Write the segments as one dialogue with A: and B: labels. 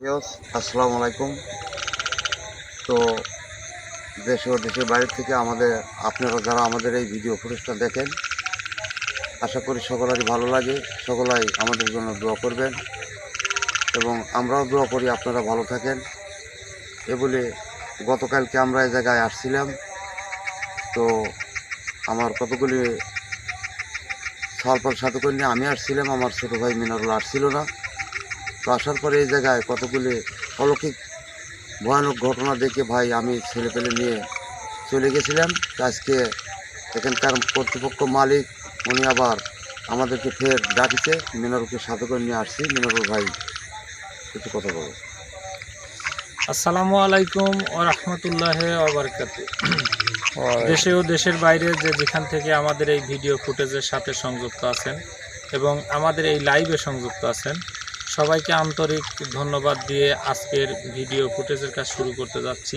A: আসসালামু আলাইকুম। তো দেশ ও দেশের বাইরে থেকে আপনারা যারা আমাদের এই ভিডিও ফুটেজটা দেখেন, আশা করি সকলেরই ভালো লাগে। সকলাই আমাদের জন্য দোয়া করবেন এবং আমরাও দোয়া করি আপনারা ভালো থাকেন। এ বলে গতকালকে আমরা এই জায়গায় আসছিলাম। তো আমার কতগুলি ফল সাথে করে নিয়ে আমি আসছিলাম, আমার ছোটো ভাই মিনারুল আসছিল না। তো আসার পরে এই জায়গায় কতগুলি অলৌকিক ভয়ানক ঘটনা দেখে ভাই আমি ছেলেপেলে নিয়ে চলে গেছিলাম। আজকে এখানকার কর্তৃপক্ষ মালিক উনি আবার আমাদেরকে ফের ডাকিছে, মিনারুলকে সাথে করে নিয়ে আসছি। মিনারুল ভাই কিছু কথা বলো।
B: আসসালামু আলাইকুম ও রহমতুল্লাহি ওয়া বারাকাতুহু। দেশে ও দেশের বাইরে যেখান থেকে আমাদের এই ভিডিও ফুটেজের সাথে সংযুক্ত আছেন এবং আমাদের এই লাইভে সংযুক্ত আছেন, সবাইকে আন্তরিক ধন্যবাদ দিয়ে আজকের ভিডিও ফুটেজের কাজ শুরু করতে যাচ্ছি।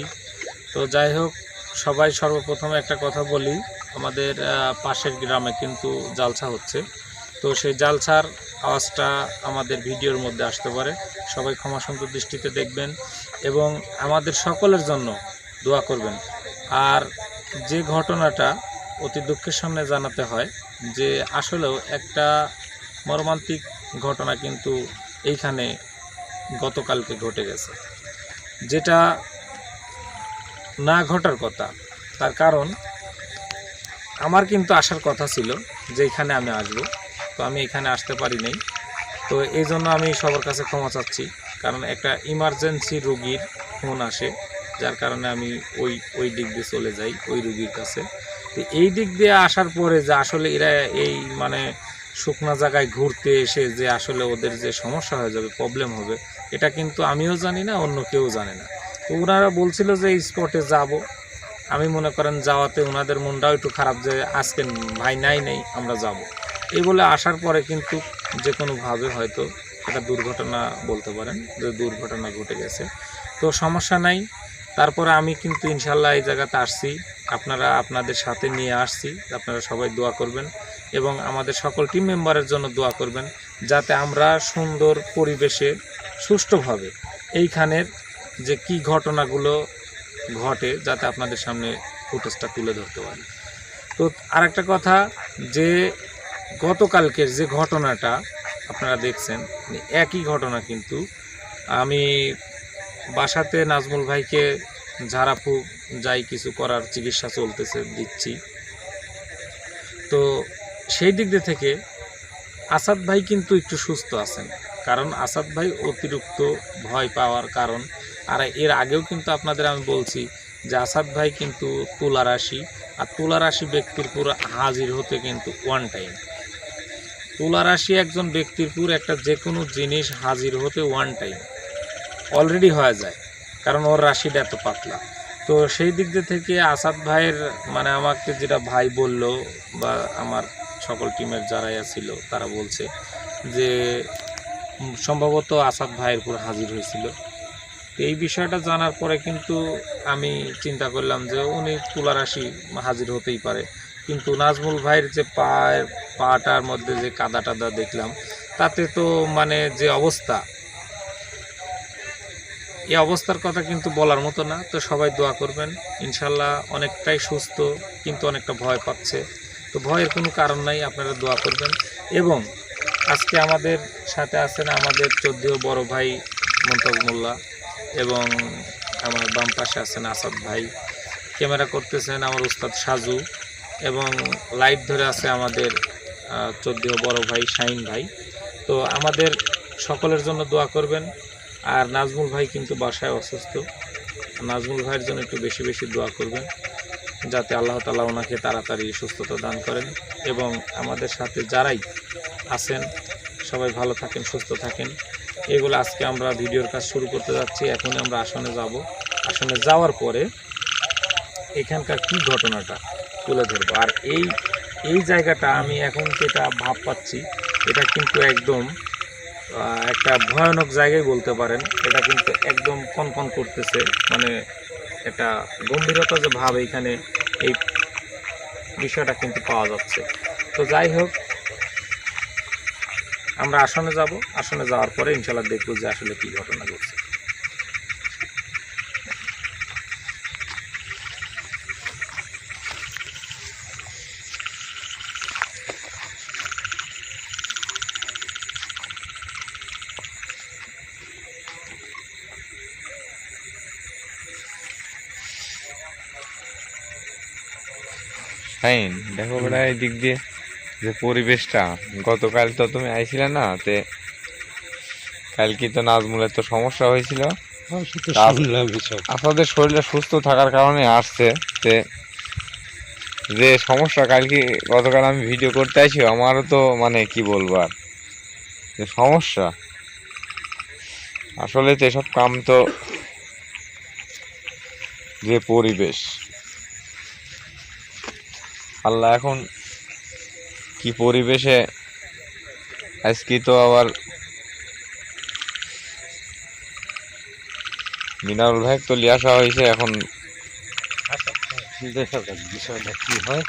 B: তো যাই হোক, সবাই সর্বপ্রথমে একটা কথা বলি, আমাদের পাশের গ্রামে কিন্তু জালসা হচ্ছে। তো সেই জালসার আওয়াজটা আমাদের ভিডিওর মধ্যে আসতে পারে, সবাই ক্ষমাসুন্দর দৃষ্টিতে দেখবেন এবং আমাদের সকলের জন্য দোয়া করবেন। আর যে ঘটনাটা অতি দুঃখের সামনে জানাতে হয় যে আসলেও একটা মর্মান্তিক ঘটনা কিন্তু এইখানে গতকালকে ঘটে গেছে, যেটা না ঘটার কথা। তার কারণ আমার কিন্তু আসার কথা ছিল যে এখানে আমি আসব, তো আমি এখানে আসতে পারি নাই। তো এই জন্য আমি সবার কাছে ক্ষমা চাচ্ছি, কারণ একটা ইমার্জেন্সি রোগীর ফোন আসে, যার কারণে আমি ওই দিক দিয়ে চলে যাই ওই রোগীর কাছে। তো এই দিক দিয়ে আসার পরে যে আসলে এরা এই শুকনা জায়গায় ঘুরতে এসে যে আসলে ওদের যে সমস্যা হয়ে যাবে, প্রবলেম হবে, এটা কিন্তু আমিও জানি না, অন্য কেউ জানে না। তো ওনারা বলছিল যে এই স্পটে যাব। আমি মনে করেন যাওয়াতে ওনাদের মনটাও একটু খারাপ যে আজকে ভাই নাই আমরা যাব, এই বলে আসার পরে কিন্তু যে কোনোভাবে হয়তো একটা দুর্ঘটনা বলতে পারেন যে দুর্ঘটনা ঘটে গেছে। তো সমস্যা নাই, তারপরে আমি কিন্তু ইনশাল্লাহ এই জায়গাতে আসছি, আপনাদের সাথে নিয়ে আসছি। আপনারা সবাই দোয়া করবেন এবং আমাদের সকল টিম মেম্বারের জন্য দোয়া করবেন, যাতে আমরা সুন্দর পরিবেশে সুষ্ঠুভাবে এইখানের যে কি ঘটনাগুলো ঘটে যাতে আপনাদের সামনে ফুটেজটা তুলে ধরতে পারি। তো আরেকটা কথা, যে গতকালকের যে ঘটনাটা আপনারা দেখছেন, একই ঘটনা কিন্তু আমি বাসাতে নাজমুল ভাইকে ঝাড়াফু যাই কিছু করার চিকিৎসা চলতেছে দিচ্ছি। তো সেই দিক থেকে আসাদ ভাই কিন্তু একটু সুস্থ আছেন, কারণ আসাদ ভাই অতিরিক্ত ভয় পাওয়ার কারণ। আর এর আগেও কিন্তু আপনাদের আমি বলছি যে আসাদ ভাই কিন্তু তুলা রাশি, আর তুলা রাশি ব্যক্তির পুরো হাজির হতে কিন্তু ওয়ান টাইম। তুলা রাশি একজন ব্যক্তির পুরো একটা যে কোনো জিনিস হাজির হতে ওয়ান টাইম অলরেডি হয়ে যায়, কারণ ওর রাশিটা এত পাতলা। তো সেই দিক থেকে আসাদ ভাইয়ের আমাকে যেটা ভাই বলল বা আমার সকল টিমের যারাই ছিল তারা বলছে যে সম্ভবত আসাদ ভাইয়ের পুরো হাজির হয়েছিল। এই বিষয়টা জানার পরে কিন্তু আমি চিন্তা করলাম যে উনি তুলা রাশি হাজির হতেই পারে, কিন্তু নাজমুল ভাইয়ের যে পাটার মধ্যে যে কাদা টাদা দেখলাম, তাতে তো যে অবস্থা, এই অবস্থার কথা কিন্তু বলার মতো না। তো সবাই দোয়া করবেন, ইনশাল্লাহ অনেকটাই সুস্থ, কিন্তু অনেকটা ভয় পাচ্ছে। তো ভয়ের কোনো কারণ নাই, আপনারা দোয়া করবেন। এবং আজকে আমাদের সাথে আছেন আমাদের চৌদ্দীয় বড় ভাই মুমতাজ মোল্লা, এবং আমার বাম পাশে আছেন আসাদ ভাই, ক্যামেরা করতেছেন আমার উস্তাদ সাজু, এবং লাইট ধরে আছে আমাদের চৌদ্দীয় বড় ভাই শাহিন ভাই। তো আমাদের সকলের জন্য দোয়া করবেন। আর নাজমুল ভাই কিন্তু বাসায় অসুস্থ, নাজমুল ভাইয়ের জন্য একটু বেশি বেশি দোয়া করবেন, যাতে আল্লাহ তাআলা ওনাকে তাড়াতাড়ি সুস্থতা দান করেন। এবং আমাদের সাথে যারাই আছেন সবাই ভালো থাকেন, সুস্থ থাকেন। এগুলো আজকে আমরা ভিডিওর কাজ শুরু করতে যাচ্ছি। এখন আমরা আসনে যাব, আসনে যাওয়ার পরে এখানকার কি ঘটনাটা তুলে ধরবো। আর এই জায়গাটা আমি এখন যেটা ভাব পাচ্ছি, এটা কিন্তু একদম একটা ভয়ানক জায়গায় বলতে পারেন। এটা কিন্তু একদম কনকন করতেছে, একটা গম্ভীরতা যে ভাব এইখানে, এই বিষয়টা কিন্তু পাওয়া যাচ্ছে। তো যাই হোক, আমরা আসনে যাব, আসনে যাওয়ার পরে ইনশাল্লাহ দেখব যে আসলে কি ঘটনা ঘটছে।
C: ফাইন দেখো বেটা এই দিক দিয়ে যে পরিবেশটা, গতকাল তো তুমি আইছিলে না, তে কালকে তো নাজমুলের তো সমস্যা হয়েছিল, আপনাদের শরীরটা সুস্থ থাকার কারণে আসছে। তে যে সমস্যা কালকে গতকাল আমি ভিডিও করতে আইছি, আমারও তো মানে কি বলবো আর, যে সমস্যা আসলে তো এসব কাম তো, যে পরিবেশ আল্লাহ এখন কি পরিবেশে, আজকে তো আবার মিনারুল ভাই তো লিয়ে আসা হয়েছে, এখন
D: দেখা যাক বিষয়টা কি হয়।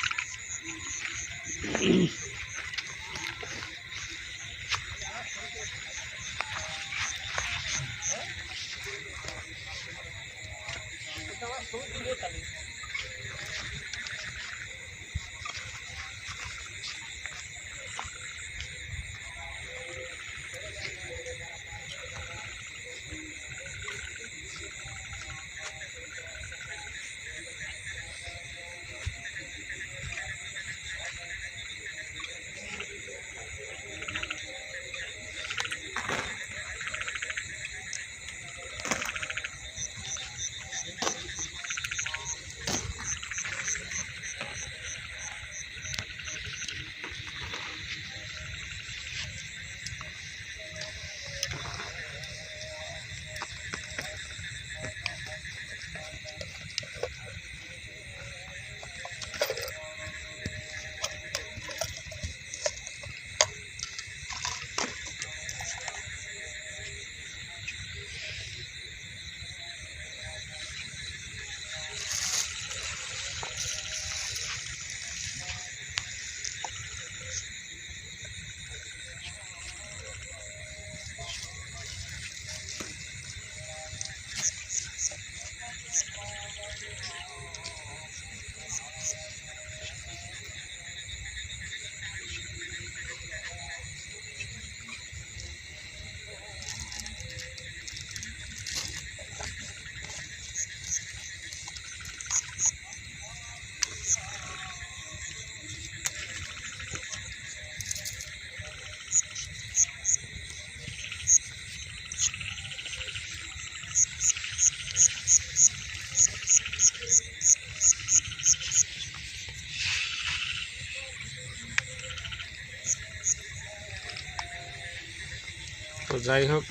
B: তো যাই হোক,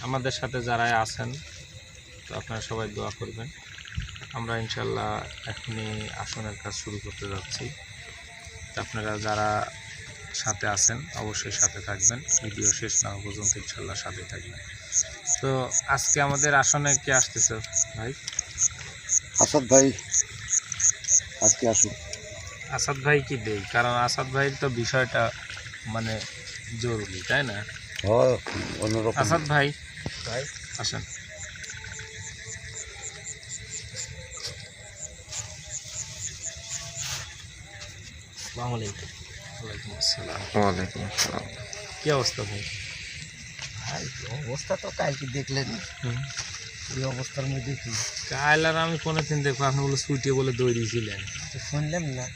B: আমাদের সাথে যারা আছেন তো আপনারা সবাই দোয়া করবেন। আমরা ইনশাল্লাহ এখনই আসনের কাজ শুরু করতে যাচ্ছি। তো আপনারা যারা সাথে আছেন অবশ্যই সাথে থাকবেন, ভিডিও শেষ না হওয়া পর্যন্ত ইনশাল্লাহ সাথে থাকবেন। তো আজকে আমাদের আসনে কে আসতেছে ভাই?
A: আসাদ ভাই আজকে আসুক।
B: আসাদ ভাই কি দেই, কারণ আসাদ ভাইয়ের তো বিষয়টা মানে জরুরি, তাই না?
A: হয় অন্যরকম।
B: আসাদ ভাই আসেন। আসসালামু আলাইকুম। ওয়ালাইকুম আসসালাম।
C: ওয়ালাইকুম আসসালাম।
B: কি অবস্থা ভাই?
D: ভাই অবস্থা তো কালকে দেখলেন, এই অবস্থার মধ্যে কি
B: কাল আর আমি কোনোদিন দেখবো আপনি বলে সুইটে বলে দই দিয়েছিলেন,
D: তো শুনলাম না।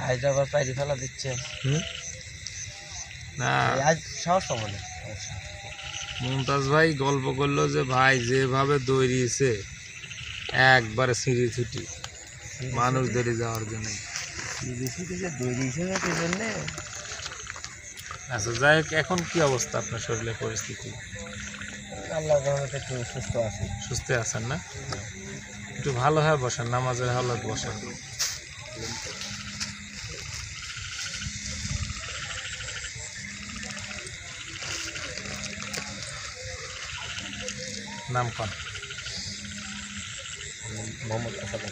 D: আজ আবার পাইরি ফেলা দিচ্ছে
B: না
D: আজ সাহস পাবো না।
B: মুমতাজ ভাই গল্প করলো যে ভাই যেভাবে দই দিয়েছে একবারে সিঁড়ি ছুটি মানুষ ধরে যাওয়ার জন্য।
D: যে দই দিয়েছে না সেই জন্যে
B: আচ্ছা যাই হোক, এখন কি অবস্থা আপনার শরীরের পরিস্থিতি?
D: আল্লাহ রহমতে একটু সুস্থ আছে।
B: সুস্থ আছেন না? একটু ভালো হয়ে বসেন, নামাজের হালত বসেন। নাম কন?
D: মোহাম্মদ আসাদ।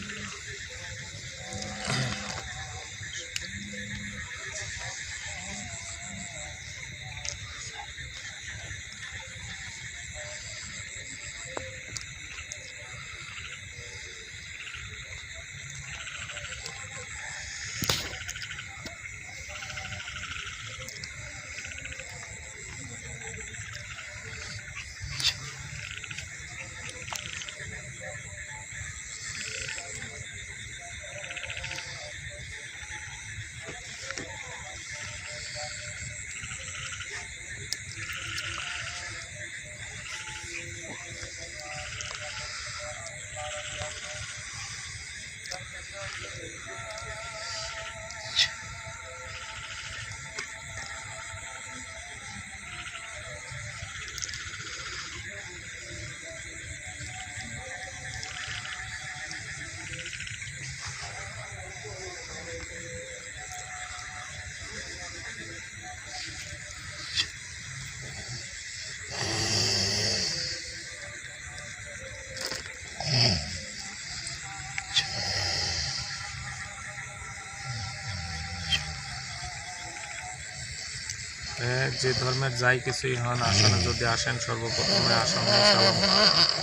B: যে ধর্মের যাই কিছুই হন, আসনে যদি আসেন সর্বপ্রথমে আসনে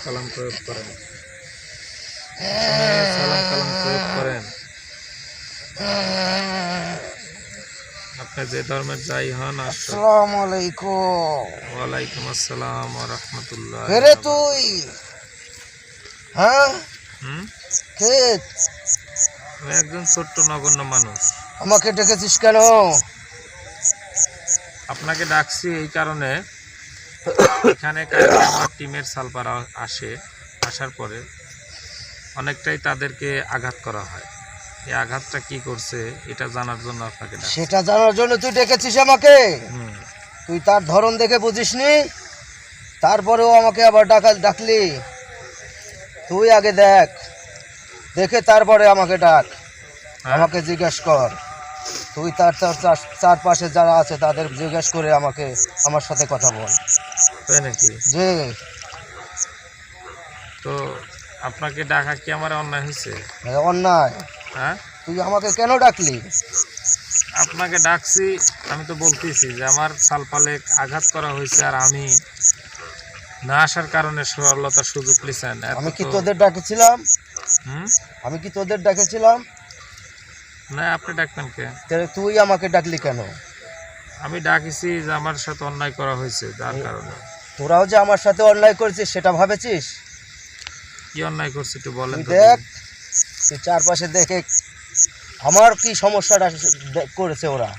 B: সালাম প্রয়োগ করেন। আসনে সালাম কালাম প্রয়োগ করেন। আপনি যে ধর্মের যাই হন আসেন।
D: আসসালামু আলাইকুম।
B: ওয়ালাইকুম আসসালাম ওয়া রাহমাতুল্লাহ।
D: রে তুই? হ্যাঁ,
B: হুম,
D: কে?
B: আমি একজন ছোট্ট নগণ্য মানুষ।
D: আমাকে ডেকেছিস কেন?
B: আপনাকে ডাকছি এই কারণে, এখানে কালকে আমার টিমের সালপার আসার পরে অনেকটাই তাদেরকে আঘাত করা হয়। এই আঘাতটা কি করছে এটা জানার জন্য আপনাকে ডাকছি।
D: সেটা জানার জন্য তুই ডেকেছিস আমাকে?
B: হুম,
D: তুই তার ধরন দেখে বুঝিসনি, তারপরেও আমাকে আবার ডাকলি? তুই আগে দেখে তারপরে আমাকে ডাক,
B: হ্যাঁ?
D: আমাকে জিজ্ঞেস কর। তুই তার চারপাশে যারা আছে তাদের জিজ্ঞেস করে আমার সাথে কথা বল।
B: তাই নাকি?
D: যে
B: তো আপনাকে ডাকা কি আমার অন্যায় হয়েছে?
D: অন্যায়?
B: হ্যাঁ,
D: তুই আমাকে কেন ডাকলি?
B: আপনাকে ডাকছি, আমি তো বলতেছি যে আমার সালপালে আঘাত করা হয়েছে, আর আমি না আসার কারণে সরলতার সুযোগ নিছেন।
D: আমি কি তোদের ডাকেছিলাম?
B: হুম,
D: আমি কি তোদের ডাকেছিলাম?
B: না, আপনি ডাকতেন কে?
D: তাহলে তুই আমাকে ডাকলি কেন?
B: আমি ডাকিছি যে আমার সাথে অন্যায় করা হয়েছে, যার কারণে।
D: তোরাও যে আমার সাথে অন্যায় করেছিস সেটা ভাবেছিস?
B: কি অন্যায় করছি একটু বলেন
D: তুই
B: তো।
D: দেখ, তুই চারপাশে দেখে আমার কি সমস্যাটা করেছে ওরা।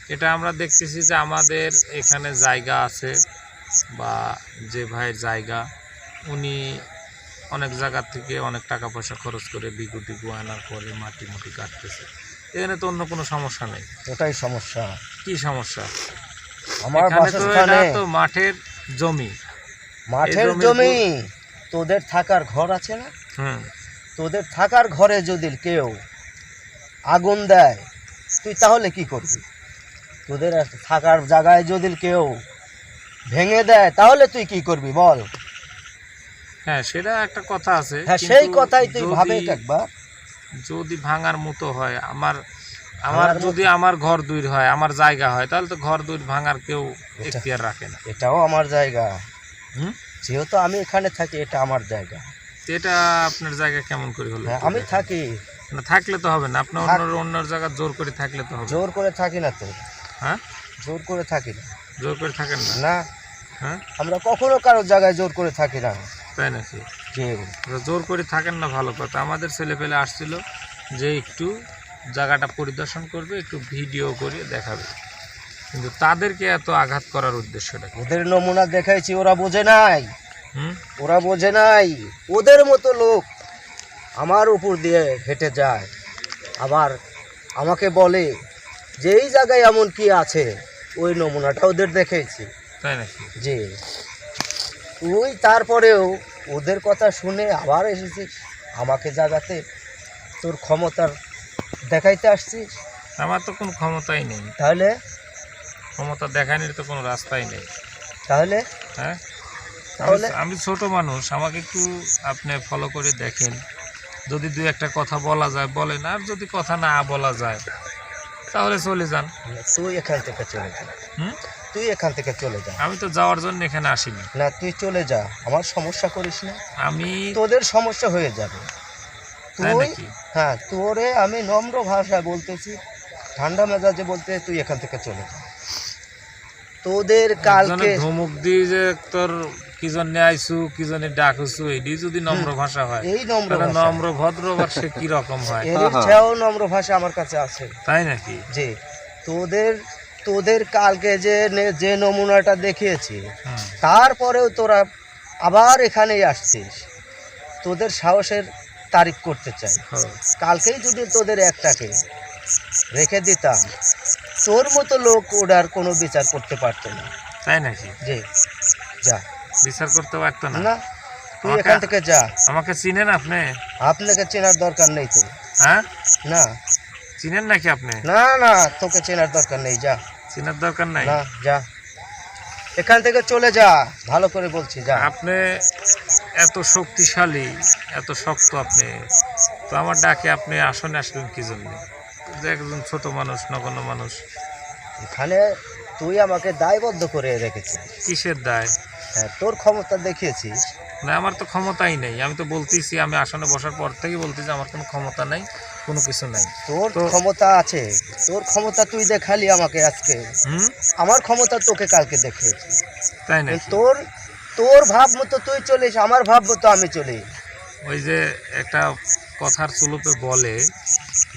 B: এটা আমরা দেখতেছি যে আমাদের এখানে জায়গা আছে, বা যে ভাইয়ের জায়গা, উনি অনেক জায়গা থেকে অনেক টাকা পয়সা খরচ করে বিঘু আনার পরে মাটি কাটতেছে। এখানে তো অন্য কোনো সমস্যা নেই।
D: ওটাই সমস্যা।
B: কি সমস্যা?
D: আমার
B: এখানে তো
D: বাসস্থানে
B: এটা তো মাঠের জমি।
D: মাঠের
B: এই জমির
D: জমি, তোদের থাকার ঘর আছে না?
B: হুম,
D: তোদের থাকার ঘরে যদি কেউ আগুন দেয় তুই তাহলে কি করবি? তোদের থাকার জায়গায় যদি কেউ ভেঙে দেয় তাহলে তুই কি করবি বল?
B: হ্যাঁ, সেটা একটা কথা আছে।
D: হ্যাঁ,
B: কিন্তু
D: সেই কথাই তুই ভাবে
B: যদি-
D: একবার।
B: যদি ভাঙার মতো হয়, আমার
D: ভাঙার
B: যদি আমার ঘর দুই হয়, আমার জায়গা হয়, তাহলে তো ঘর দুই ভাঙার কেউ
D: এটা-
B: এখতিয়ার রাখে না।
D: এটাও আমার জায়গা।
B: হুম,
D: যেহেতু আমি এখানে থাকি এটা আমার জায়গা।
B: এটা আপনার জায়গা কেমন করে হলো?
D: হ্যাঁ,
B: একটু
D: আমি
B: দেখেন।
D: থাকি।
B: না, থাকলে তো হবে না। আপনি
D: থাক।
B: অন্য জায়গা জোর করে থাকলে তো হবে।
D: জোর করে থাকি না তো।
B: হ্যাঁ,
D: জোর করে থাকি না।
B: জোর করে থাকেন না?
D: না,
B: হ্যাঁ,
D: আমরা কখনো কারোর জায়গায় জোর করে থাকি না।
B: তাই নাকি?
D: যে
B: তো জোর করে থাকেন না, ভালো কথা। আমাদের ছেলে পেলে আসছিল যে একটু জায়গাটা পরিদর্শন করবে, একটু ভিডিও করে দেখাবে, কিন্তু তাদেরকে এত আঘাত করার উদ্দেশ্যটা কি?
D: ওদের নমুনা দেখাইছি, ওরা বোঝে নাই।
B: হুম,
D: ওরা বোঝে নাই। ওদের মতো লোক আমার উপর দিয়ে হেঁটে যায়, আবার আমাকে বলে যে এই জায়গায় এমন কি আছে। ওই নমুনাটা ওদের দেখেছি।
B: তাই নাকি?
D: যে তুই তারপরেও ওদের কথা শুনে আবার এসেছিস আমাকে জাগাতে, তোর ক্ষমতার দেখাইতে আসছিস।
B: আমার তো কোনো ক্ষমতাই নেই।
D: তাহলে
B: ক্ষমতা দেখানোর তো কোনো রাস্তাই নেই।
D: তাহলে
B: হ্যাঁ,
D: তাহলে
B: আমি ছোট মানুষ, আমাকে একটু আপনি ফলো করে দেখেন। যদি দুই একটা কথা বলা যায় বলেন, আর যদি কথা না বলা যায় তাহলে চলে যান।
D: তুই এখান থেকে চলে যা।
B: হুম,
D: তুই এখান থেকে চলে যা।
B: আমি তো যাওয়ার জন্য এখানে আসিনি।
D: না, তুই চলে যা, আমার সমস্যা করিস না।
B: আমি
D: তোদের সমস্যা হয়ে যাবে।
B: তাই
D: তুই
B: নাকি?
D: হ্যাঁ, তোরে আমি নম্র ভাষায় বলতেছি, ঠান্ডা মেজাজে বলতে, তুই এখান থেকে চলে যা। তোদের কালকে
B: একজনের ধমক দিয়ে যে তোর কি জন্য আইসু, কি জন্য ডাকুসু, এটি যদি নম্র ভাষা হয়,
D: এই নম্র
B: তাহলে
D: ভাষা,
B: নম্র ভদ্র আবার সে কি রকম হয়?
D: এর চেয়েও নম্র ভাষা আমার কাছে আছে।
B: তাই নাকি?
D: যে তোদের কালকে যে নমুনাটা দেখিয়েছি,
B: হুম,
D: তারপরেও তোরা আবার এখানেই আসছিস। তোদের সাহসের তারিফ করতে চাই।
B: হ্যাঁ।
D: কালকেই যদি তোদের একটাকে রেখে দিতাম, তোর মতো লোক ওটার কোনো বিচার করতে পারতো না।
B: তাই নাকি?
D: যে যা,
B: বিচার করতে পারতো না?
D: না, তুই
B: আমাকে-
D: এখান থেকে যা।
B: আমাকে চিনেন আপনি?
D: আপনাকে চেনার দরকার নেই তো।
B: হ্যাঁ,
D: না
B: চিনেন নাকি আপনি?
D: না না, তোকে চেনার দরকার নেই, যা।
B: চিনার দরকার নাই।
D: না, যা, এখান থেকে চলে যা, ভালো করে বলছি, যা।
B: আপনি এত শক্তিশালী, এত শক্ত, আপনি তো আমার ডাকে আপনি আসনে আসলেন কি জন্য? যে একজন ছোট মানুষ, নগণ্য মানুষ।
D: এখানে তুই আমাকে দায়বদ্ধ করে রেখেছিস।
B: কিসের দায়?
D: হ্যাঁ, তোর ক্ষমতা দেখিয়েছিস।
B: না, আমার তো ক্ষমতাই নেই। আমি তো বলতেছি, আমি আসনে বসার পর থেকে বলতেছি আমার কোনো ক্ষমতা নাই, কোনো কিছু নাই।
D: তোর
B: তো
D: ক্ষমতা আছে, তোর ক্ষমতা তুই দেখালি আমাকে আজকে।
B: হুম,
D: আমার ক্ষমতা তোকে কালকে দেখিয়েছি।
B: তাই না?
D: তোর তোর ভাব মতো তুই চলিস, আমার ভাব মতো আমি চলি।
B: ওই যে একটা কথার চলুপে বলে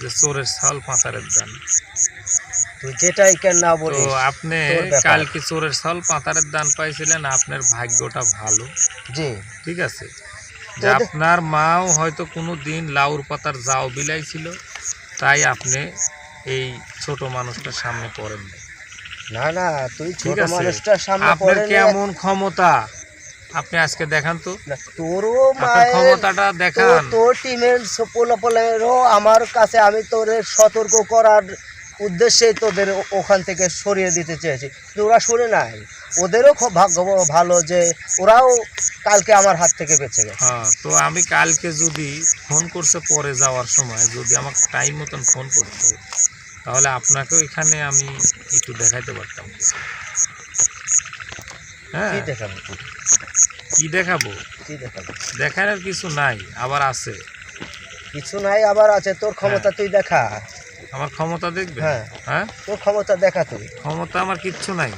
B: যে চোরের ছাল পাতারের দান।
D: তুই যেটাই কেন না
B: তো
D: বলিস,
B: আপনি
D: তোর ব্যাপার।
B: কালকে চোরের ছাল পাতারের দান পাইছিলেন, আপনার ভাগ্যটা ভালো।
D: জি,
B: ঠিক আছে, যে
D: তোদের-
B: আপনার মাও হয়তো কোনো দিন লাউর পাতার জাও বিলাইছিল, তাই আপনি এই ছোট মানুষটার সামনে পড়েন নাই।
D: না না, তুই
B: ঠিক
D: ছোট
B: আছে,
D: মানুষটার সামনে
B: আপনার
D: পড়ে নে।
B: কেমন ক্ষমতা আপনি আজকে দেখান তো,
D: না, তোরও
B: আপনার
D: মায়ের
B: ক্ষমতাটা দেখান।
D: তোর টিমের পোলাপোলেরও আমার কাছে, আমি তোদের সতর্ক করার উদ্দেশ্যে তোদের ওখান থেকে সরিয়ে দিতে চেয়েছি, কিন্তু ওরা শুনে নাই। ওদেরও খুব ভাগ্য ভালো যে ওরাও কালকে আমার হাত থেকে বেঁচে গেছে।
B: হ্যাঁ, তো আমি কালকে যদি ফোন করছে পরে যাওয়ার সময় যদি আমাকে টাইম মতন ফোন করতো, তাহলে আপনাকেও এখানে আমি একটু দেখাইতে পারতাম। হ্যাঁ,
D: কি দেখাবো তুই?
B: কি দেখাবো?
D: কি দেখাবো?
B: দেখানোর কিছু নাই, আবার আছে।
D: কিছু নাই, আবার আছে। তোর ক্ষমতা তুই দেখা।
B: আমার ক্ষমতা দেখবে?
D: হ্যাঁ।
B: হ্যাঁ,
D: তোর ক্ষমতা দেখা তুই।
B: ক্ষমতা আমার কিচ্ছু নাই,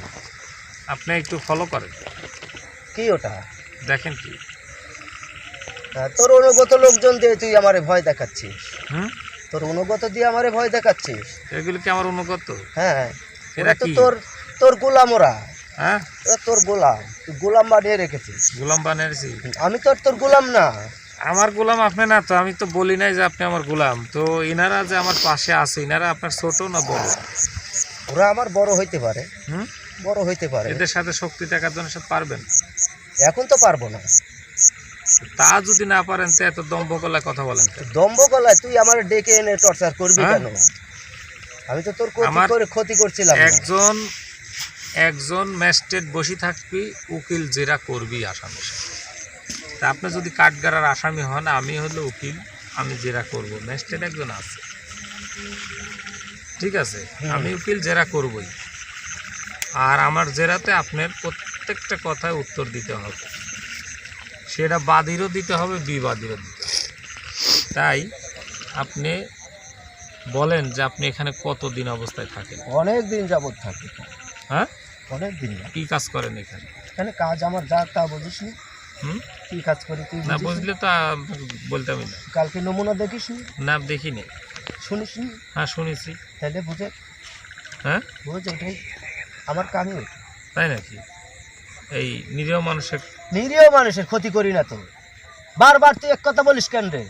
B: আপনি একটু ফলো করেন,
D: কি ওটা?
B: দেখেন কি।
D: হ্যাঁ, তোর অনুগত লোকজন দিয়ে তুই আমারে ভয় দেখাচ্ছিস।
B: হুম,
D: তোর অনুগত দিয়ে আমারে ভয় দেখাচ্ছিস।
B: এগুলো কি আমার অনুগত?
D: হ্যাঁ,
B: এরা
D: ওরা তো
B: কি?
D: তোর তোর গোলাম। ওরা
B: হ্যাঁ,
D: ওরা তোর গোলাম, তুই গোলাম বানিয়ে রেখেছিস।
B: গোলাম বানিয়েছি?
D: আমি তো আর তোর গোলাম না।
B: আমার গোলাম আপনি না তো, আমি তো বলি নাই যে আপনি আমার গোলাম। তো এনারা যে আমার পাশে আছে, এনারা আপনার ছোট না বড়?
D: ওরা আমার বড় হইতে পারে,
B: হুম,
D: বড় হইতে পারে।
B: এদের সাথে শক্তি টাকার জন্য সাথে পারবেন?
D: এখন তো পারবো না।
B: তা যদি না পারেন তো এত দম্ভ গলায় কথা বলেন কেন?
D: দম্ভ গলায় তুই আমার ডেকে এনে টর্চার করবি
B: হ্যাঁ?
D: কেন? আমি তো তোর
B: আমার
D: ক্ষতি করছিলাম না।
B: একজন ম্যাজিস্ট্রেট বসে থাকবি, উকিল জেরা করবি আসামির সাথে। তা আপনি যদি কাঠগড়ার আসামি হন, আমি হলো উকিল, আমি জেরা করব। ম্যাজিস্ট্রেট একজন আছে, ঠিক আছে, আমি উকিল জেরা করবই। আর আমার জেরাতে আপনার প্রত্যেকটা কথায় উত্তর দিতে হবে, সেটা বাদীরও দিতে হবে, বিবাদীরও দিতে হবে। তাই আপনি বলেন যে আপনি এখানে কতদিন অবস্থায় থাকেন?
D: অনেক দিন যাবত থাকি।
B: হ্যাঁ,
D: অনেক দিন না।
B: কি কাজ করেন এখানে?
D: এখানে কাজ আমার যা তা বুঝিস নি।
B: হুম,
D: কি কাজ করি তুই
B: না
D: বুঝিস নি?
B: বুঝলে তো বলতামই না।
D: কালকে নমুনা দেখিস নি,
B: না দেখিনি।
D: শুনিস নি,
B: হ্যাঁ, শুনেছি।
D: তাহলে বুঝে
B: হ্যাঁ,
D: এটাই আমার কামই। ওইটা।
B: তাই নাকি? এই নিরীহ মানুষের,
D: নিরীহ মানুষের ক্ষতি করি না তো। বারবার তুই এক কথা বলিস কেন রে?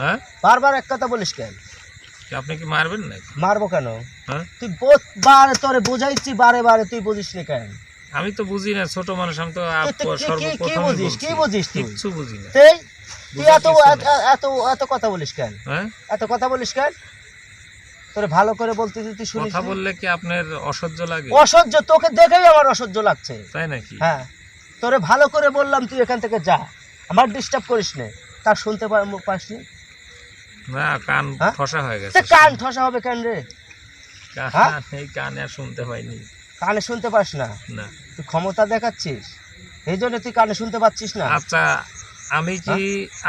B: হ্যাঁ,
D: বারবার এক কথা বলিস কেন?
B: কি আপনি কি মারবেন নাকি?
D: মারবো কেন?
B: হ্যাঁ,
D: তুই বারে তোরে বোঝাইছি, বারে বারে তুই বুঝিস নি কেন?
B: আমি তো বুঝি না, ছোট মানুষ, আমি তো
D: কি বুঝিস? কি বুঝিস তুই?
B: কিচ্ছু বুঝি না।
D: তুই তুই
B: বুঝার
D: এত
B: কিছু নাই।
D: এত এত কথা বলিস কেন?
B: হ্যাঁ,
D: এত কথা বলিস কেন? তোরে ভালো করে বলতে তুই শুনিস
B: কথা
D: নি?
B: বললে কি আপনার অসহ্য লাগে?
D: অসহ্য, তোকে দেখেই আমার অসহ্য লাগছে।
B: তাই নাকি?
D: হ্যাঁ, তোরে ভালো করে বললাম তুই এখান থেকে যা, আমার ডিস্টার্ব করিস না। তার শুনতে পাসনি?
B: না, কান
D: হ্যাঁ?
B: ঠসা হয়ে গেছে।
D: তা কান ঠসা হবে কেন রে? হ্যাঁ?
B: এই কানে আর শুনতে হয়নি।
D: কানে শুনতে পাস না?
B: না।
D: তুই ক্ষমতা দেখাচ্ছিস, এই জন্য তুই কানে শুনতে পাচ্ছিস না।
B: আচ্ছা, আমি কি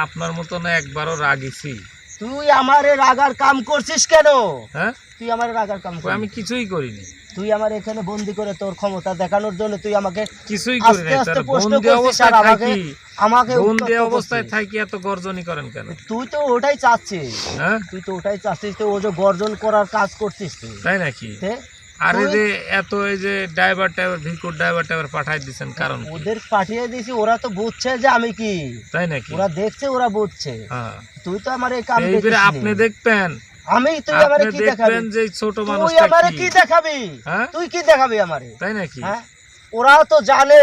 B: আপনার মতো না একবারও রাগিছি?
D: তুই আমারে রাগার কাম করছিস কেন?
B: হ্যাঁ,
D: তুই আমার রাগার কাম
B: কই আমি কিছুই করিনি।
D: তুই আমার এখানে বন্দি করে তোর ক্ষমতা দেখানোর জন্য তুই আমাকে
B: কিছুই করি
D: আস্তে
B: নাই।
D: আস্তে
B: তার
D: প্রশ্ন
B: বন্দি
D: করছিস
B: অবস্থায়
D: আর আমাকে
B: থাকি,
D: আমাকে
B: বন্দি
D: উত্তপ্ত
B: অবস্থায়
D: করছিস।
B: থাকি এত গর্জনি করেন কেন?
D: তুই তো ওটাই চাচ্ছিস।
B: হ্যাঁ,
D: তুই তো ওটাই চাচ্ছিস, তো ও যে গর্জন করার কাজ করছিস তুই।
B: তাই নাকি?
D: তে
B: আর এই
D: তুই-
B: যে এত এই যে ড্রাইভার ভিকুর ড্রাইভার পাঠাই দিচ্ছেন কারণ কি?
D: ওদের পাঠিয়ে দিয়েছি, ওরা তো বুঝছে যে আমি কি।
B: তাই নাকি?
D: ওরা দেখছে, ওরা বুঝছে।
B: হ্যাঁ,
D: তুই তো আমার এই কাম
B: এইবারে
D: দেখিসনি।
B: আপনি দেখবেন,
D: আমি তুই আমারে
B: আপনি
D: কি দেখাবি?
B: দেখবেন যে এই ছোট
D: তুই
B: মানুষটা
D: আমারে
B: কি।
D: কি দেখাবি?
B: হ্যাঁ,
D: তুই কি দেখাবি আমারে?
B: তাই নাকি?
D: হ্যাঁ, ওরাও তো জানে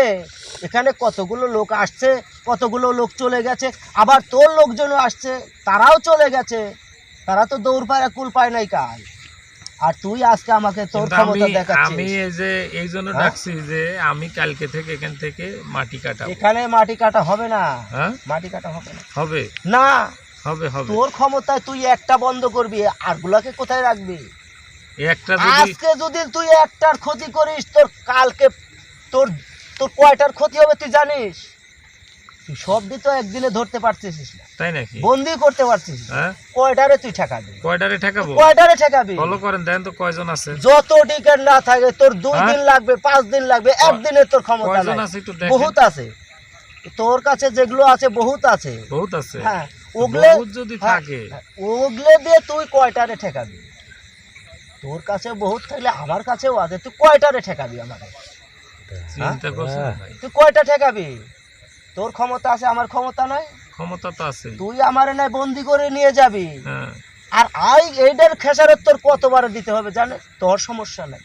D: এখানে কতগুলো লোক আসছে, কতগুলো লোক চলে গেছে, আবার তোর লোকজনও আসছে, তারাও চলে গেছে। তারা তো দৌড় পায় না, কুল পায় নাই কাজ। আর তুই আজকে আমাকে তোর
B: কিন্তু
D: ক্ষমতা
B: আমি
D: দেখাচ্ছিস।
B: এই যে এই জন্য
D: হ্যাঁ?
B: ডাকছি যে আমি কালকে থেকে এখান থেকে মাটি কাটাবো।
D: এখানে মাটি কাটা হবে না।
B: হ্যাঁ,
D: মাটি কাটা হবে না।
B: হবে
D: না,
B: হবে হবে।
D: তোর ক্ষমতায় তুই একটা বন্ধ করবি, আর গুলাকে কোথায় রাখবি?
B: একটা যদি
D: আজকে যদি তুই একটার ক্ষতি করিস তোর কালকে তোর তোর কয়টার ক্ষতি হবে তুই জানিস? তুই সবই তো একদিনে ধরতে পারছিস না,
B: তাই নাকি?
D: বন্দি করতে পারছিস না।
B: হ্যাঁ,
D: কয়টারে তুই ঠেকাবি?
B: কয়টারে ঠেকাবো?
D: কয়টারে ঠেকাবি?
B: ফলো করেন, দেন তো কয়জন আছে,
D: যত টিকেট না থাকে তোর 2
B: হ্যাঁ?
D: দিন লাগবে, 5 দিন লাগবে, একদিনের তোর ক্ষমতা
B: কয়জন
D: নাই।
B: আছে একটু দেখেন।
D: বহুত আছে তোর কাছে, যেগুলো আছে বহুত আছে।
B: বহুত আছে।
D: হ্যাঁ, ওগুলো
B: বহুত যদি থাকে,
D: ওগুলো দিয়ে তুই কয়টারে ঠেকাবি? তোর কাছে বহুত থাকলে আমার কাছেও আছে, তুই কয়টারে ঠেকাবি আমারে?
B: চিন্তা করছেন ভাই?
D: তুই কয়টা ঠেকাবি? তোর ক্ষমতা আছে, আমার ক্ষমতা নাই।
B: ক্ষমতা তো আছে।
D: তুই আমারে নাই বন্দি করে নিয়ে যাবি,
B: হ্যাঁ,
D: আর এইটার খেসারত তোর কতবার দিতে হবে জানে? তোর সমস্যা নাই,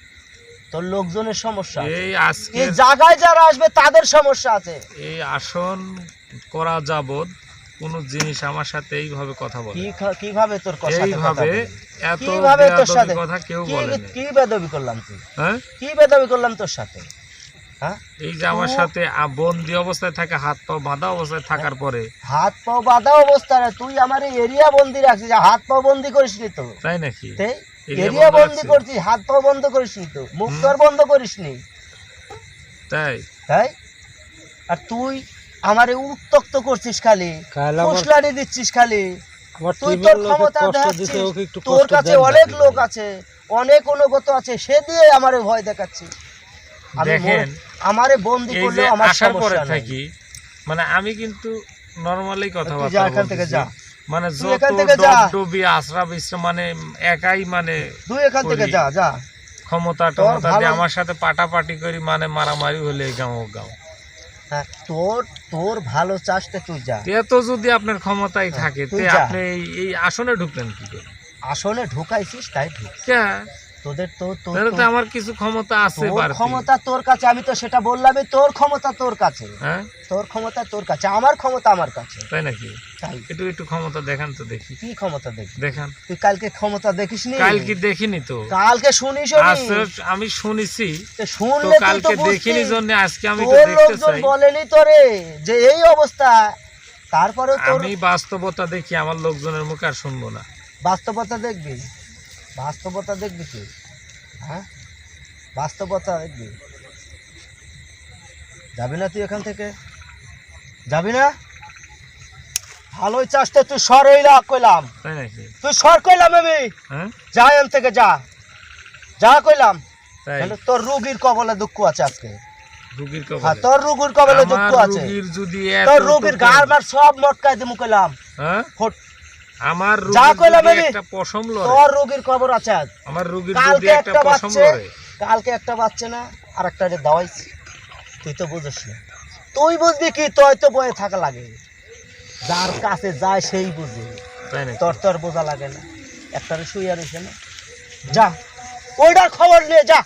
D: তোর লোকজনের সমস্যা আছে।
B: এই আজকে
D: এই জায়গায় যারা আসবে তাদের সমস্যা আছে।
B: এই আসন করা যাবত কোন জিনিস আমার সাথে এইভাবে কথা বলে,
D: কিভাবে তোর সাথে কথা
B: এইভাবে
D: বলি?
B: এত
D: কিভাবে তোর
B: বেয়াদবি
D: সাথে
B: কথা কেউ বলে না।
D: কি বেদবি করলাম তুই?
B: হ্যাঁ,
D: কি বেদবি করলাম তোর সাথে? হ্যাঁ,
B: এই যে আমার সাথে বন্দি অবস্থায় থাকে, হাত পা বাঁধা অবস্থায় থাকার পরে,
D: হাত পা বাঁধা অবস্থায় তুই আমার এরিয়া বন্দি রাখছিস, হাত পা বন্দি করিসনি তো?
B: তাই নাকি?
D: এরিয়া
B: এরিয়া বন্ধ
D: বন্দি
B: রাখছি।
D: করছিস, হাত পা বন্ধ করিসনি তো, মুখ তো আর বন্ধ করিসনি।
B: তাই
D: তাই আর তুই আমারে উত্তক্ত করছিস, খালি ফুসলানি দিচ্ছিস খালি। তুই তোর ক্ষমতা দেখাচ্ছিস, তোর কাছে অনেক লোক আছে, অনেক অনুগত আছে, সে দিয়ে আমারে ভয় দেখাচ্ছিস।
B: দেখেন,
D: আমারে বন্দি
B: এই
D: করলে
B: যে
D: আমার
B: আসার পরে
D: সমস্যা নাই।
B: থাকি, মানে আমি কিন্তু নরমালি
D: তুই
B: কথাবার্তা
D: যা এখান থেকে
B: বলতেছি।
D: যা,
B: মানে
D: তুই
B: যত
D: এখান থেকে যা।
B: ডবডবি আশ্রা বিশ্রাম মানে একাই মানে
D: তুই এখান থেকে
B: করি।
D: যা যা।
B: ক্ষমতা
D: তোর
B: টমতা দিয়ে
D: ভালো-
B: আমার সাথে পাটাপাটি করি, মানে মারামারি হলে এই গাঁও গাঁও।
D: হ্যাঁ, তোর ভালো চাষতে তুই যা।
B: এত যদি আপনার ক্ষমতাই থাকে,
D: তুই
B: তে
D: যা।
B: আপনি এই আসনে ঢুকলেন কি করে?
D: আসলে ঢুকাইছিস তাই ঢুক।
B: কে?
D: তোদের তোর
B: তাহলে তো আমার কিছু ক্ষমতা আছে
D: তোর
B: বাড়তি।
D: ক্ষমতা তোর কাছে, আমি তো সেটা বললামই, তোর ক্ষমতা তোর কাছে,
B: হ্যাঁ,
D: তোর ক্ষমতা তোর কাছে, আমার ক্ষমতা আমার কাছে।
B: তাই নাকি?
D: তাই
B: একটু একটু ক্ষমতা দেখান তো দেখি।
D: কি ক্ষমতা দেখবি?
B: দেখান।
D: তুই কালকে ক্ষমতা দেখিসনি?
B: কাল কি দেখিনি তো?
D: কালকে শুনিস
B: আজকে আমি শুনেছি তো,
D: শুনলে তুই তো
B: কালকে
D: বুঝতি।
B: দেখিনি জন্য আজকে আমি তো
D: তোর
B: দেখতে
D: লোকজন
B: চাই।
D: বলেনি তোরে যে এই অবস্থা, তারপরে তোর
B: আমি বাস্তবতা দেখি, আমার লোকজনের মুখে আর শুনবো না।
D: বাস্তবতা দেখবি, বাস্তবতা দেখবি তুই। হ্যাঁ, বাস্তবতা দেখবি। যাবি না তুই এখান থেকে? যাবি না? ভালোই চাস তো তুই সর, কইলাম
B: তাই নাকি?
D: তুই সর কইলাম আমি।
B: হ্যাঁ,
D: যা এখান থেকে যা, যা কইলাম।
B: তাই
D: তাহলে তোর রুগীর কবলে দুঃখ আছে আজকে।
B: রুগীর
D: হ্যাঁ,
B: কবলে?
D: তোর রুগীর কবলে দুঃখ
B: আমার
D: আছে।
B: রুগীর যদি
D: তোর
B: এত
D: রুগীর
B: টুকু-
D: গাল মার সব মটকাই দিমু কইলাম।
B: হ্যাঁ,
D: ফোট।
B: আমার
D: যা
B: রুগীর
D: কইলাম
B: যদি
D: আমি।
B: একটা পশম লড়ে,
D: তোর রুগীর খবর আছে আজ।
B: আমার রুগীর
D: কালকে
B: যদি একটা
D: একটা
B: পশম
D: বাচ্চা,
B: লড়ে,
D: কালকে একটা বাচ্চা না আর একটা দাওয়াইছি, তুই তো বুঝিস না। তুই বুঝবি কি, তুই তো বয়ে থাকা লাগে, যার কাছে যায় সেই বুঝে।
B: তাই নাকি?
D: তোর বোঝা লাগে না, একটারে শুয়ে রয়েছে না। যা ওইটার খবর নে, যা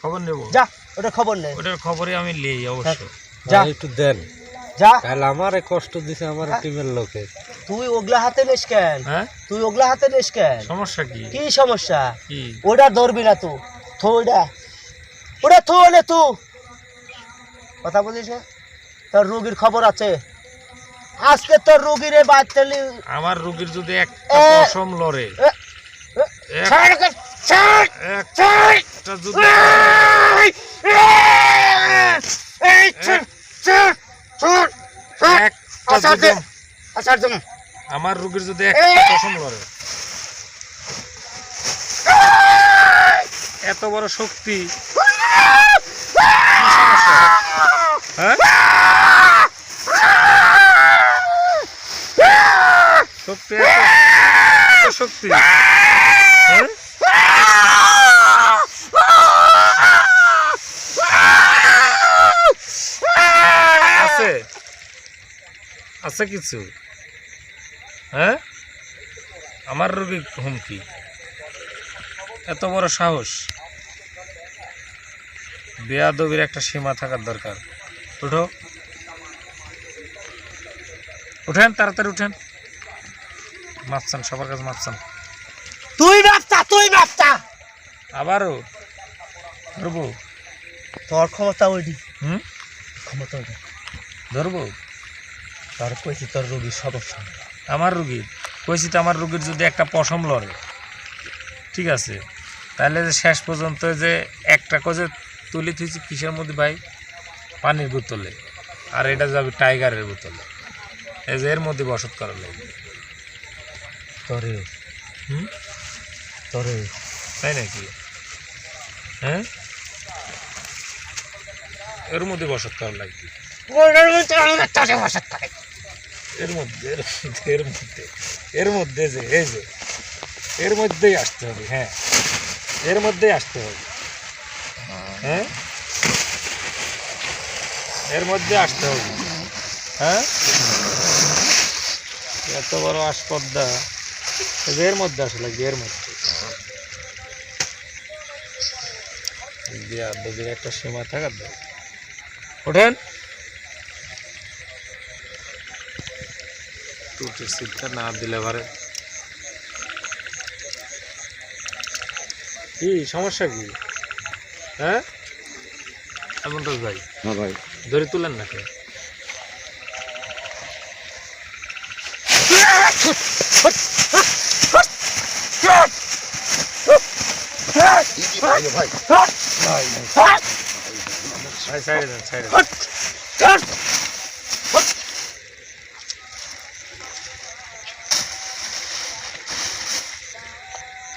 B: খবর নেব,
D: যা ওটার খবর নে,
B: ওটার খবরই আমি নেই অবশ্য।
D: যা
E: একটু দেন,
D: যা।
E: কাল আমারে কষ্ট দিছে আমার টিমের লোকে।
D: তুই ওগুলা হাতে নিস কেন?
B: হ্যাঁ,
D: তুই ওগুলা হাতে নিস কেন?
B: সমস্যা কি?
D: কি সমস্যা?
B: কি?
D: ওটা ধরবি না তুই, থো ওটা, ওটা থো নে তুই। কথা বলিস না? তোর রোগীর খবর আছে আজকে, তোর রোগীরে বাচ্চালি।
B: আমার রুগীর যদি একটা
D: এ-
B: পশম লড়ে, একটা যদি একটা যদি আমার রুগীর যদি একটা পশম লড়ে, এত বড় শক্তি, হ্যাঁ, শক্তি, এত শক্তি, হ্যাঁ? আছে আছে কিছু, হ্যাঁ? আমার রোগী হুমকি, এত বড় সাহস। বেয়াদবির একটা সীমা থাকার দরকার। উঠো, উঠেন, তাড়াতাড়ি উঠেন। মাপসান, সবার কাছে মাপসান।
D: তুই বাচ্চা, তুই বাচ্চা।
B: আবারও ধরবো?
D: তোর ক্ষমতা ওইটি,
B: হুম,
D: ক্ষমতা ওইটি।
B: ধরবো?
D: তোর কইছি তোর রোগীর সমস্যা।
B: আমার রুগীর কইছি তো, আমার রুগীর যদি একটা পশম লড়ে, ঠিক আছে, তাহলে যে শেষ পর্যন্ত যে একটা কজে তুলে থুইছি কিসের মধ্যে ভাই, পানির বোতলে, আর এটা যাবে টাইগারের বোতলে। এই যে এর মধ্যে বসত করা লাগবে।
D: তরে
B: হুম,
D: তরে
B: তাই নাকি? হ্যাঁ, এর মধ্যে বসত করা লাগবে। এর মধ্যে এর মধ্যে যে এই যে এর মধ্যেই আসতে হবে। হ্যাঁ, এর মধ্যেই আসতে হবে। হ্যাঁ, এর মধ্যে আসতে হবে। হ্যাঁ, এত বড় আসপদ্দা এর মধ্যে আসে লাগবে। এর মধ্যে বিয়ার একটা সীমা থাকার দরকার। ওঠেন, টুটির সিটটা না দিলে পারে। কি সমস্যা কি? হ্যাঁ, এমন তো ভাই
A: হ্যাঁ ভাই,
B: ধরে তুলেন না কেন?
A: ভাই ভাই
B: ভাই সাইডে দেন, সাইডে দেন।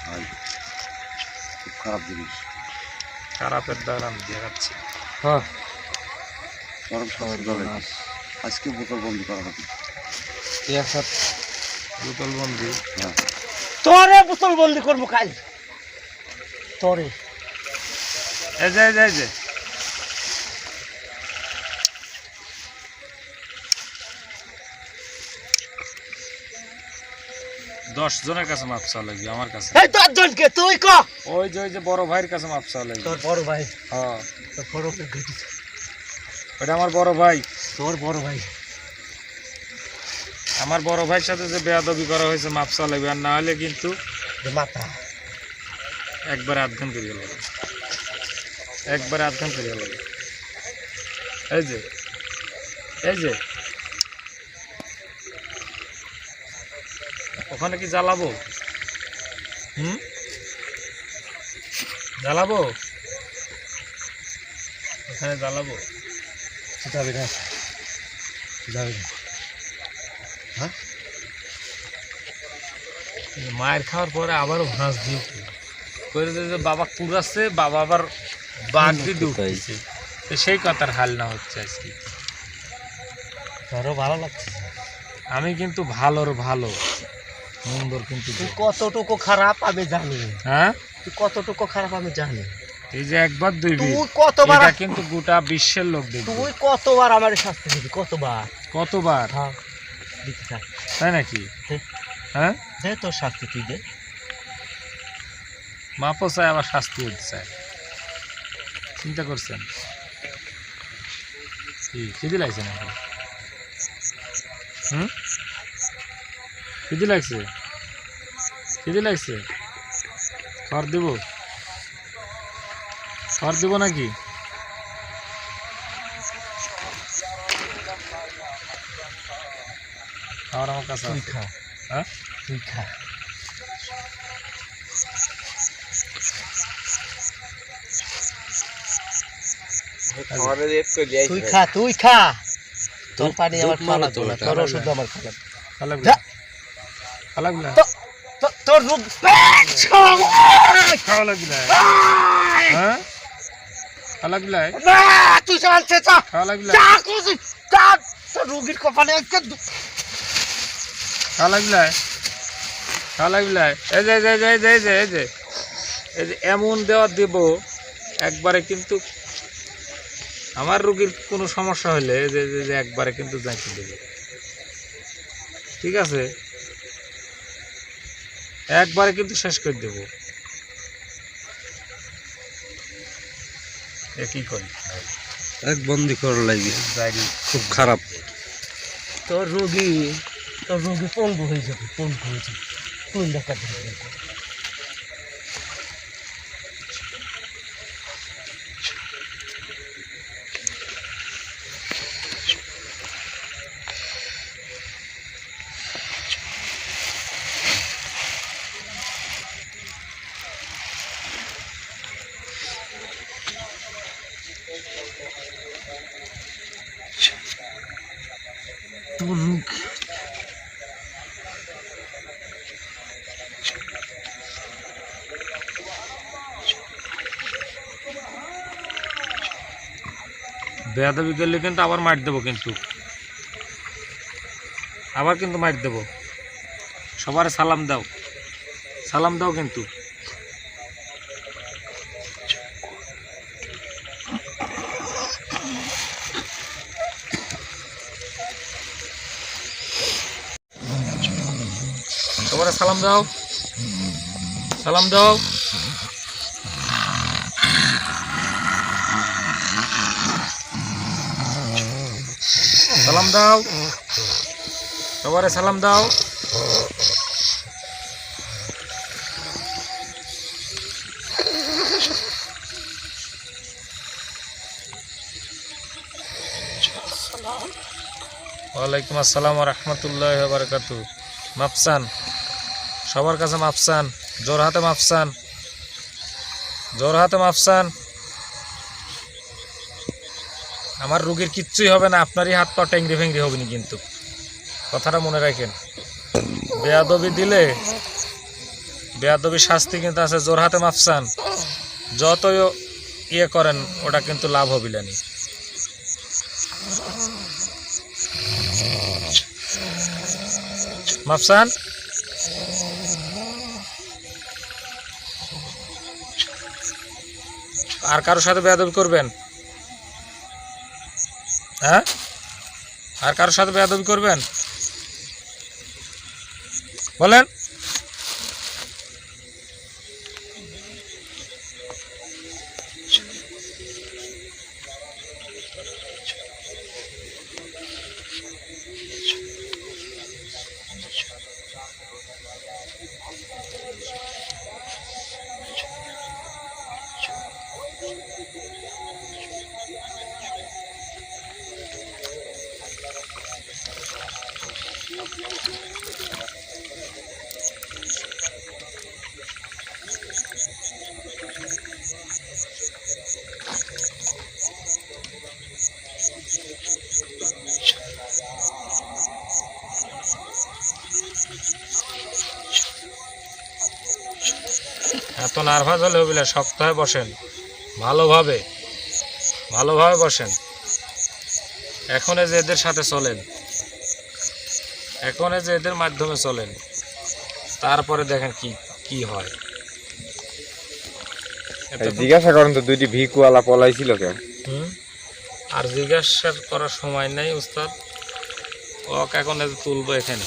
A: ভাই, খুব খারাপ জিনিস।
B: খারাপের দ্বারা আমি দেখাচ্ছি।
E: হ্যাঁ
A: চরম শাস্তি দলে আজকে বোতল বন্দি করা হবে।
B: বোতল বন্দি।
A: হ্যাঁ,
D: তরে বোতল বন্দি করবো কাল। তরে
B: এই যে এই যে এই যে দশ জনের কাছে মাপ চাওয়া লাগবে আমার কাছে।
D: এই 10 জনকে তুই ক।
B: ওই যে বড় ভাইয়ের কাছে মাপ চাওয়া লাগবে।
D: তোর বড় ভাই,
B: হ্যাঁ,
D: তোর বড় ভাই গেছি।
B: ওটা আমার বড় ভাই।
D: তোর বড় ভাই
B: আমার বড় ভাইয়ের সাথে যে বেয়াদবি করা হয়েছে মাপ চাওয়া লাগবে, আর না হলে কিন্তু
D: মাথা
B: একবারে আধঘান করে গেল, একবারে আধঘান করে গেল। এই যে এই যে ওখানে কি জ্বালাবো? হুম, জ্বালাবো? ওখানে জ্বালাবো?
D: যাবে না, যাবে না। হ্যাঁ,
B: মায়ের খাওয়ার পরে আবারও ভাঁজ দিয়ে করে যে বাবা কুড়াচ্ছে, বাবা আবার বাঘ দিয়ে ঢুকতেছে। তো সেই কথার হাল না হচ্ছে আজকে।
D: তোরও ভালো লাগছে।
B: আমি কিন্তু ভালোর ভালো, মন্দর কিন্তু
D: তুই কতটুকু খারাপ আমি জানি।
B: হ্যাঁ,
D: তুই কতটুকু খারাপ আমি জানি।
B: এই যে একবার দুইবার,
D: তুই কতবার,
B: এটা কিন্তু গোটা বিশ্বের লোক দেখবে।
D: তুই কতবার আমার শাস্তি দিবি, কতবার।
B: কতবার?
D: হ্যাঁ, দিতে থাক।
B: তাই নাকি?
D: দে।
B: হ্যাঁ,
D: দে তোর শাস্তি তুই দে।
B: মাপও চায় আবার শাস্তি হতে চায়। চিন্তা করছেন? কি খিদি লাগছে নাকি? হুম, খিদি লাগছে? খিদি লাগছে? খাবার দিব? খাবার দিব নাকি? খাবার আমার কাছে
D: তুই
B: আছে।
D: খা,
B: হ্যাঁ,
D: তুই খা। তুই খা, তুই খা। তোর পানি আমার খাওয়া লাগবে না, তোর ওষুধ আমার খাওয়া লাগবে।
B: খালাক
D: যা।
B: খালাক না,
D: তোর রোগ
B: খাওয়া লাগবে না। হ্যাঁ, খালাক না,
D: তুই চালছে চা,
B: খাওয়া লাগবে না,
D: চা খুশি চা। তোর রোগীর কপালে আজকে
B: খাওয়া লাগবে না, খাওয়া লাগবে না। এই যে এই যে এই যে এই যে এই যে এই যে এমন দেওয়া দেব একবারে, কিন্তু আমার রোগীর কোনো সমস্যা হলে এই যে যে একবারে কিন্তু যাইতে দেবে। ঠিক আছে, একবারে কিন্তু শেষ করে দেব। একই করি
E: এক বন্দি করার লাগে
B: ডায়েরি।
E: খুব খারাপ।
D: তোর রোগী পঙ্গু হয়ে যাবে, পঙ্গু হয়ে যাবে। তুই দেখা দেবে।
B: বেয়াদবি করলে কিন্তু আবার মার দেবো, কিন্তু আবার কিন্তু মার দেবো। সবার সালাম দাও, সালাম দাও কিন্তু। সবার সালাম দাও, সালাম দাও। সালাম দাও, সবারে সালাম দাও। ওয়ালাইকুম আসসালাম ওয়া রাহমাতুল্লাহি ওয়া বারাকাতুহু। মাফসান, সবার কাছে মাফসান, জোর হাতে মাফসান, জোর হাতে মাফসান। আমার রোগীর কিচ্ছুই হবে না, আপনারই হাত পা ট্যাংরি ফ্যাংরি হবে না, কিন্তু কথাটা মনে রাখেন। বেয়াদবি দিলে বেয়াদবি শাস্তি কিন্তু আছে। জোর হাতে মাফসান, যতই ইয়ে করেন ওটা কিন্তু লাভ হবিলানি। মাফসান, আর কারোর সাথে বেয়াদবি করবেন? হ্যাঁ, আর কারোর সাথে বেয়াদবি করবেন? বলেন। এত নার্ভাস হলে হবে না, সপ্তাহে বসেন, ভালোভাবে ভালোভাবে বসেন। এখন এই যে এদের সাথে চলেন, এখন এই যে এদের মাধ্যমে চলেন, তারপরে দেখেন কি কি হয়।
C: জিজ্ঞাসা করেন তো, দুইটি ভিকুয়ালা পলাইছিল কেন?
B: আর জিজ্ঞাসা করার সময় নেই উস্তাদ, ওকে এখন এই যে তুলবো এখানে।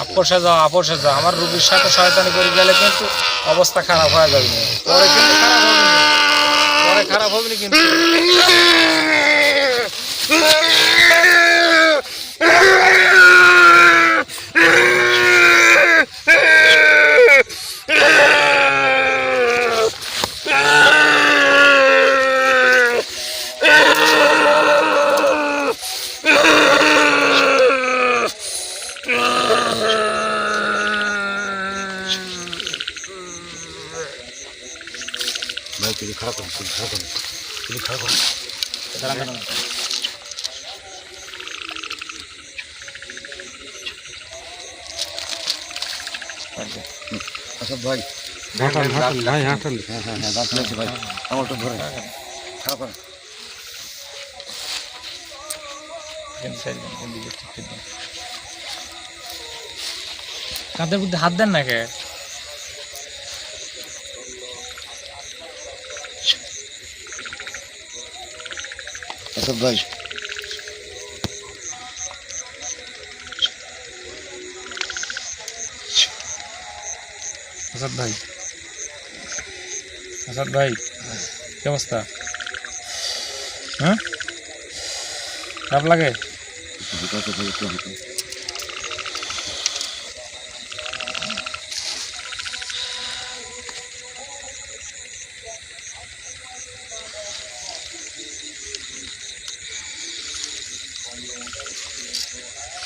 B: আপোষে যাও, আপোষে যাও। আমার রুগীর সাথে শয়তানি করে গেলে কিন্তু অবস্থা খারাপ হয়ে যাবে না, পরে কিন্তু খারাপ হবে না, পরে খারাপ হবে না কিন্তু।
A: ভাই তুমি খারাপ করো, তুমি খারাপ করো, তুমি খারাপ করো। আচ্ছা ভাই,
E: হাঁটান হাঁটান ভাই হাঁটান।
A: হ্যাঁ হ্যাঁ হ্যাঁ, দাঁত নিয়েছি ভাই, আমারটা ধরে খারাপ করো।
B: কাঁধের মধ্যে হাত দেন না কে?
A: আচ্ছা ভাই,
B: আসাদ ভাই, আসাদ ভাই কি অবস্থা? হ্যাঁ, খারাপ লাগে?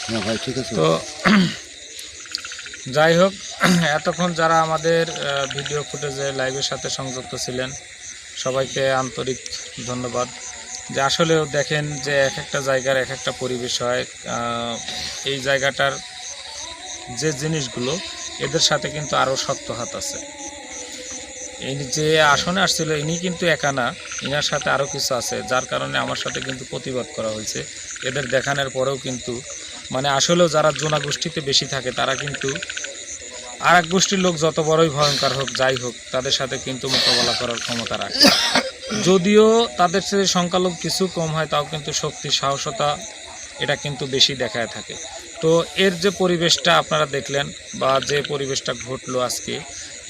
A: হ্যাঁ ভাই ঠিক আছে।
B: তো যাই হোক, এতক্ষণ যারা আমাদের ভিডিও ফুটেজে লাইভের সাথে সংযুক্ত ছিলেন সবাইকে আন্তরিক ধন্যবাদ। যে আসলেও দেখেন যে এক একটা জায়গার এক একটা পরিবেশ হয়, এই জায়গাটার যে জিনিসগুলো এদের সাথে কিন্তু আরও শক্ত হাত আছে। এই যে আসনে আসছিল ইনি কিন্তু একা না, ইনার সাথে আরও কিছু আছে, যার কারণে আমার সাথে কিন্তু প্রতিবাদ করা হয়েছে। এদের দেখানোর পরেও কিন্তু মানে আসলেও যারা জোনা গোষ্ঠীতে বেশি থাকে তারা কিন্তু আর এক গোষ্ঠীর লোক যত বড়ই ভয়ঙ্কর হোক যাই হোক তাদের সাথে কিন্তু মোকাবেলা করার ক্ষমতা রাখে। যদিও তাদের চেয়ে সংখ্যালঘু কিছু কম হয়, তাও কিন্তু শক্তি সাহসতা এটা কিন্তু বেশি দেখায় থাকে। তো এর যে পরিবেশটা আপনারা দেখলেন বা যে পরিবেশটা ঘটলো আজকে,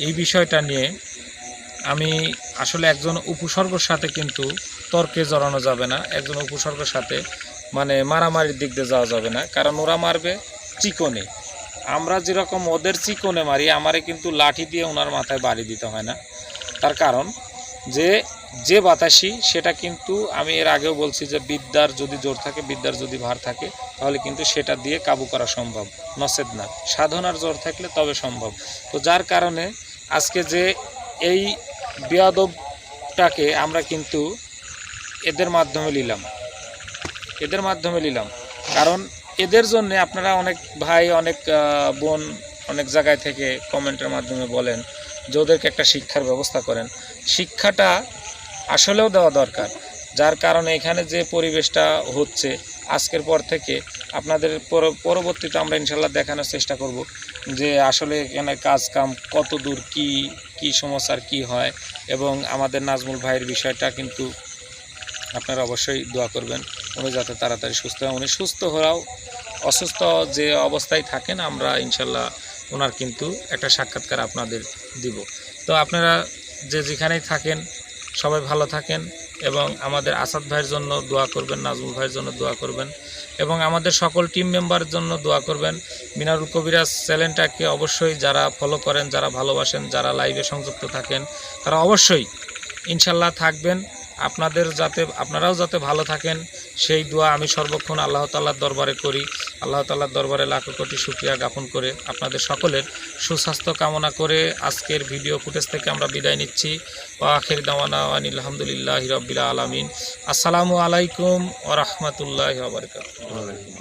B: এই বিষয়টা নিয়ে আমি আসলে একজন উপসর্গের সাথে কিন্তু তর্কে জড়ানো যাবে না, একজন উপসর্গের সাথে মানে মারামারির দিক দিয়ে যাওয়া যাবে না। কারণ ওরা মারবে চিকনে, আমরা যেরকম ওদের চিকনে মারি, আমারে কিন্তু লাঠি দিয়ে ওনার মাথায় বাড়ি দিতে হয় না। তার কারণ যে বাতাসি সেটা কিন্তু আমি এর আগেও বলছি যে বিদ্যার যদি জোর থাকে, বিদ্যার যদি ভার থাকে, তাহলে কিন্তু সেটা দিয়ে কাবু করা সম্ভব, নচেত না। সাধনার জোর থাকলে তবে সম্ভব। তো যার কারণে আজকে যে এই বেয়াদবটাকে আমরা কিন্তু এদের মাধ্যমে নিলাম, কারণ এদের জন্য আপনারা অনেক ভাই, অনেক বোন অনেক জায়গায় থেকে কমেন্টের মাধ্যমে বলেন যে ওদেরকে একটা শিক্ষার ব্যবস্থা করেন। শিক্ষাটা আসলেও দেওয়া দরকার। যার কারণে এখানে যে পরিবেশটা হচ্ছে আজকের পর থেকে আপনাদের পরবর্তীতে আমরা ইনশাল্লাহ দেখানোর চেষ্টা করব যে আসলে এখানে কাজ কাম কত দূর, কি সমস্যার কি হয়। এবং আমাদের নাজমুল ভাইয়ের বিষয়টা কিন্তু আপনারা অবশ্যই দোয়া করবেন, উনি যাতে তাড়াতাড়ি সুস্থ হয়। উনি সুস্থ হওয়াও অসুস্থ যে অবস্থায় থাকেন, আমরা ইনশাল্লাহ ওনার কিন্তু একটা সাক্ষাৎকার আপনাদের দিব। তো আপনারা যে যেখানেই থাকেন সবাই ভালো থাকেন এবং আমাদের আসাদ ভাইয়ের জন্য দোয়া করবেন, নাজমুল ভাইয়ের জন্য দোয়া করবেন এবং আমাদের সকল টিম মেম্বারের জন্য দোয়া করবেন। মিনারুল কবিরাজ চ্যানেলটাকে অবশ্যই যারা ফলো করেন, যারা ভালোবাসেন, যারা লাইভে সংযুক্ত থাকেন, তারা অবশ্যই ইনশাল্লাহ থাকবেন। আপনারাও যাতে ভালো থাকেন সেই দোয়া আমি সর্বক্ষণ আল্লাহ তাআলার দরবারে করি। আল্লাহ তাআলার দরবারে লাখো কোটি শুকরিয়া জ্ঞাপন করে আপনাদের সকলের সুস্বাস্থ্য কামনা করে আজকের ভিডিও ফুটেজ থেকে আমরা বিদায় নিচ্ছি। ওয়া আখির দাওয়ানা আলহামদুলিল্লাহি রাব্বিল আলামিন। আসসালামু আলাইকুম ওয়া রাহমাতুল্লাহি ওয়া বারাকাতুহু।